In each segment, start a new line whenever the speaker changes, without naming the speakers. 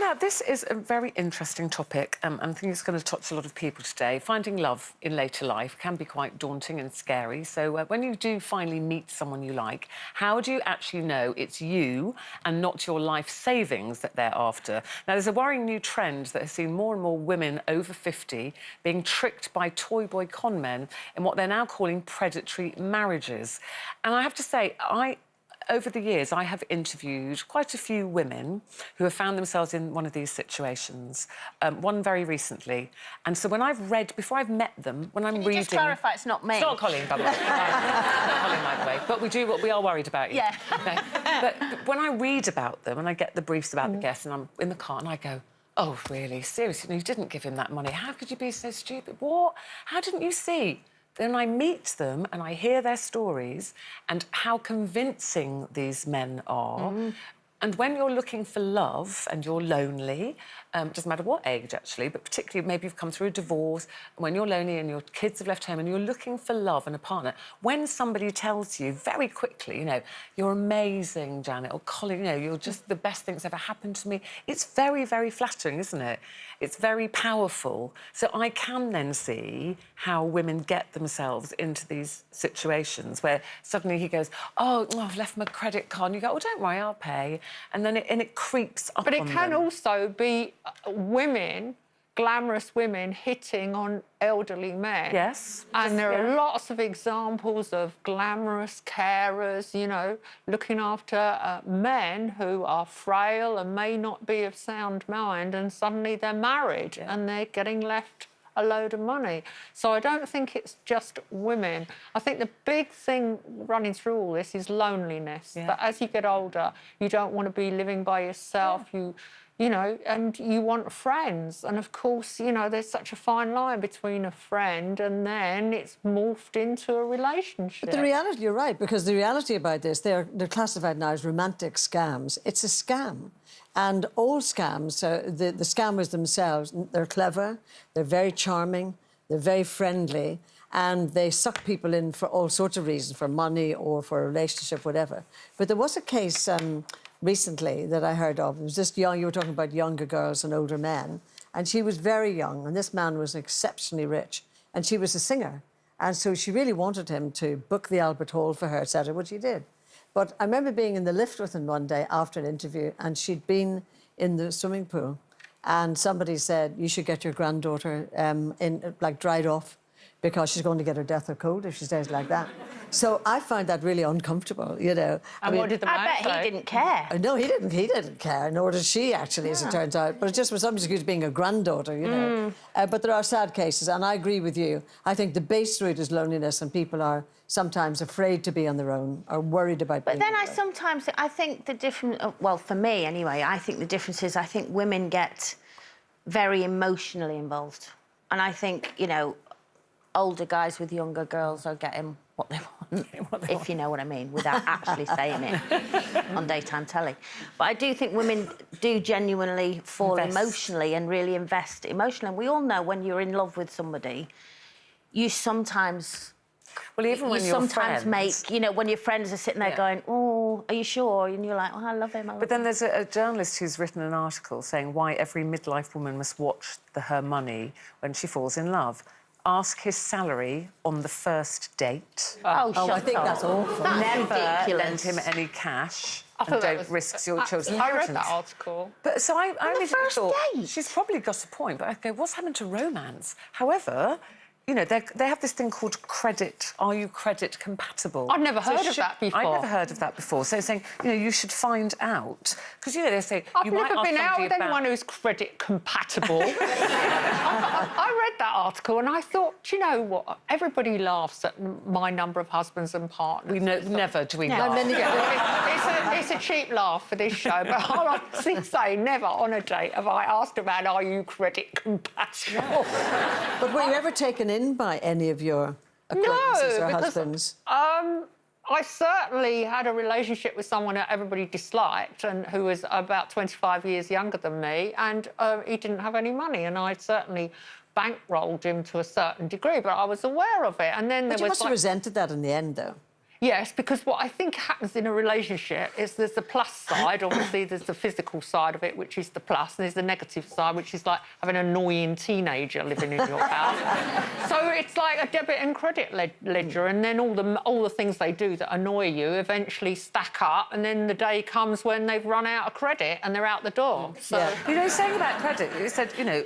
Now, this is a very interesting topic, and I think it's going to touch a lot of people today. Finding love in later life can be quite daunting and scary. So when you do finally meet someone you like, how do you actually know it's you and not your life savings that they're after? Now, there's a worrying new trend that has seen more and more women over 50 being tricked by toy boy con men in what they're now calling predatory marriages. And I have to say, over the years, I have interviewed quite a few women who have found themselves in one of these situations, one very recently. And so when I've read, before I've met them, when I'm reading...
Can you just clarify, it's not me?
It's not Colleen, by the way. It's not Colleen, by the way. But we are worried about you.
Yeah.
No. But when I read about them and I get the briefs about the guests and I'm in the car and I go, oh, really? Seriously? No, you didn't give him that money. How could you be so stupid? What? How didn't you see? Then I meet them and I hear their stories and how convincing these men are. And when you're looking for love and you're lonely, doesn't matter what age, actually, but particularly maybe you've come through a divorce, when you're lonely and your kids have left home and you're looking for love and a partner, when somebody tells you very quickly, you know, you're amazing, Janet, or Colin, you know, you're just the best thing that's ever happened to me, it's very, very flattering, isn't it? It's very powerful. So I can then see how women get themselves into these situations where suddenly he goes, oh, I've left my credit card, and you go, oh, don't worry, I'll pay. And then it creeps up on them.
But it can also be women, glamorous women, hitting on elderly men.
Yes.
And there are lots of examples of glamorous carers, you know, looking after men who are frail and may not be of sound mind, and suddenly they're married and they're getting left a load of money. So I don't think it's just women. I think the big thing running through all this is loneliness. That as you get older, you don't want to be living by yourself. You know, and you want friends. And, of course, you know, there's such a fine line between a friend and then it's morphed into a relationship.
But the reality, you're right, because the reality about this, they're classified now as romantic scams. It's a scam. And all scams, the scammers themselves, they're clever, they're very charming, they're very friendly, and they suck people in for all sorts of reasons, for money or for a relationship, whatever. But there was a case recently that I heard of. It was this young, you were talking about younger girls and older men, and she was very young, and this man was exceptionally rich, and she was a singer. And so she really wanted him to book the Albert Hall for her, etc., which he did. But I remember being in the lift with him one day after an interview, and she'd been in the swimming pool, and somebody said, you should get your granddaughter dried off because she's going to get her death of cold if she stays like that. So I found that really uncomfortable, you know.
And what did the man say?
I bet he didn't care.
No, he didn't care, nor did she, actually, as it turns out. But it just was somebody who's being a granddaughter, you know. But there are sad cases, and I agree with you. I think the base root is loneliness, and people are sometimes afraid to be on their own, or worried about being
But then
on their own.
I think the difference... Well, for me, anyway, I think the difference is I think women get very emotionally involved. And I think, you know, older guys with younger girls are getting what they want, if you know what I mean, without actually saying it on daytime telly. But I do think women do genuinely fall emotionally and really invest emotionally. And we all know when you're in love with somebody, you sometimes...
Well, even when you're friends...
make, you know, when your friends are sitting there going, oh, are you sure? And you're like, oh, I love him, I love him.
But then there's a journalist who's written an article saying why every midlife woman must watch her money when she falls in love. Ask his salary on the first date.
Oh,
I think that's awful.
That's
Never
ridiculous.
lend him any cash and
thought that
don't
was-
risk your children's
I
inheritance.
read that article.
But so I immediately
first
thought,
date?
she's probably got a point, but I go, what's happened to romance? However, you know, they have this thing called credit. Are you credit compatible?
I've never heard of that before.
I've never heard of that before. So saying, you know, you should find out. Because, you know, they say...
I've
you might
never
ask
been out
somebody
with
about...
anyone who's credit compatible. I read that article and I thought, do you know what? Everybody laughs at my number of husbands and partners.
We know, never do we
No,
laugh.
It's a cheap laugh for this show, but I'll honestly say never on a date have I asked a man, are you credit compatible?
But were you ever taken in by any of your acquaintances or husbands?
I certainly had a relationship with someone that everybody disliked and who was about 25 years younger than me, and he didn't have any money, and I'd certainly bankrolled him to a certain degree, but I was aware of it. And then
But
there
you
was
must have resented that in the end, though.
Yes, because what I think happens in a relationship is there's the plus side, obviously there's the physical side of it, which is the plus, and there's the negative side, which is like having an annoying teenager living in your house. So it's like a debit and credit ledger, and then all the things they do that annoy you eventually stack up, and then the day comes when they've run out of credit and they're out the door. So
You know, saying about credit, you said, you know,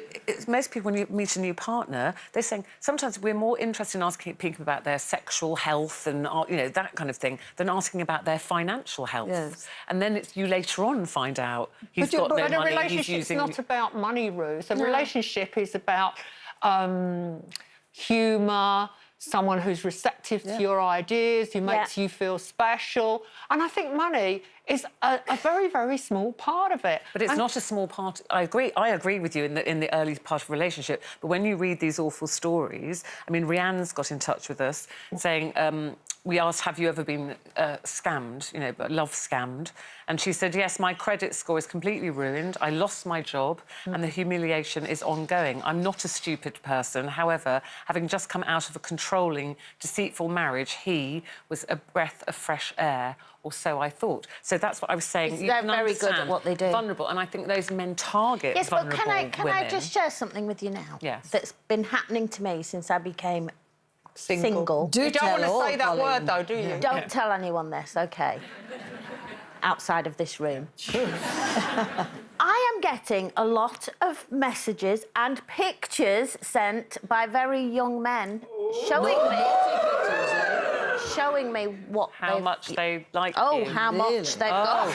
most people, when you meet a new partner, they're saying sometimes we're more interested in asking people about their sexual health and, you know, that kind of thing, than asking about their financial health.
Yes.
And then it's you later on find out he's got no
But a
money, he's
relationship's
using...
not about money, Ruth. A relationship is about humour, someone who's receptive to your ideas, who makes you feel special. And I think money is a very, very small part of it.
But it's not a small part. I agree with you in the early part of a relationship. But when you read these awful stories, I mean, Rianne's got in touch with us saying, we asked, have you ever been scammed, you know, love scammed? And she said, yes, my credit score is completely ruined. I lost my job and the humiliation is ongoing. I'm not a stupid person. However, having just come out of a controlling, deceitful marriage, he was a breath of fresh air, or so I thought. So that's what I was saying.
They're very good at what they do.
Vulnerable, and I think those men target vulnerable
but can I
women.
just share something with you now?
Yes.
That's been happening to me since I became single.
Do
You don't
tell
want to
all,
say that
Colleen.
word, though, do you?
Don't tell anyone this, OK? Outside of this room. I am getting a lot of messages and pictures sent by very young men showing me what
How much they like
Oh,
you.
how
Really?
much they've got.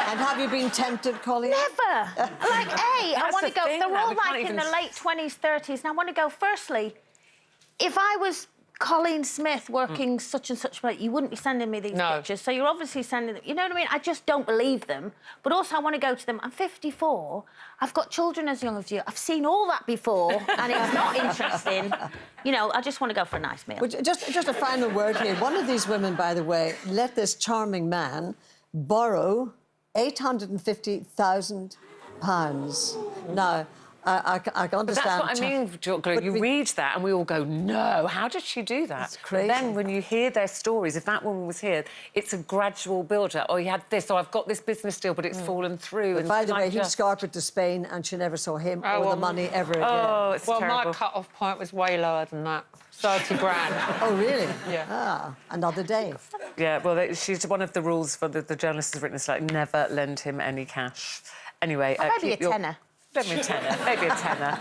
And have you been tempted, Colleen?
Never. Like, I
That's
want
the
to go.
thing
They're
now,
all
we can't
like in
even
the late 20s, 30s, and I want to go. Firstly, if I was Colleen Smith working such and such, you wouldn't be sending me these pictures. So you're obviously sending them. You know what I mean? I just don't believe them. But also, I want to go to them. I'm 54. I've got children as young as you. I've seen all that before, and it's not interesting. You know, I just want to go for a nice meal.
But just a final word here. One of these women, by the way, let this charming man borrow £850,000. Now, I can understand...
But that's what I mean, Gloria. You read that and we all go, no, how did she do that?
It's crazy.
But then when you hear their stories, if that woman was here, it's a gradual build-up. Oh, he had this, or I've got this business deal, but it's fallen through.
But
and
by the way, he
just...
scarpered to Spain and she never saw him or the money ever again.
Oh, it's
Well,
terrible.
my cut-off point was way lower than that. 30 grand.
Oh, really?
Yeah.
Ah, another day.
Yeah, well, she's one of the rules for the journalist has written, it's like, never lend him any cash. Anyway...
Maybe a tenner.
Maybe a tenner.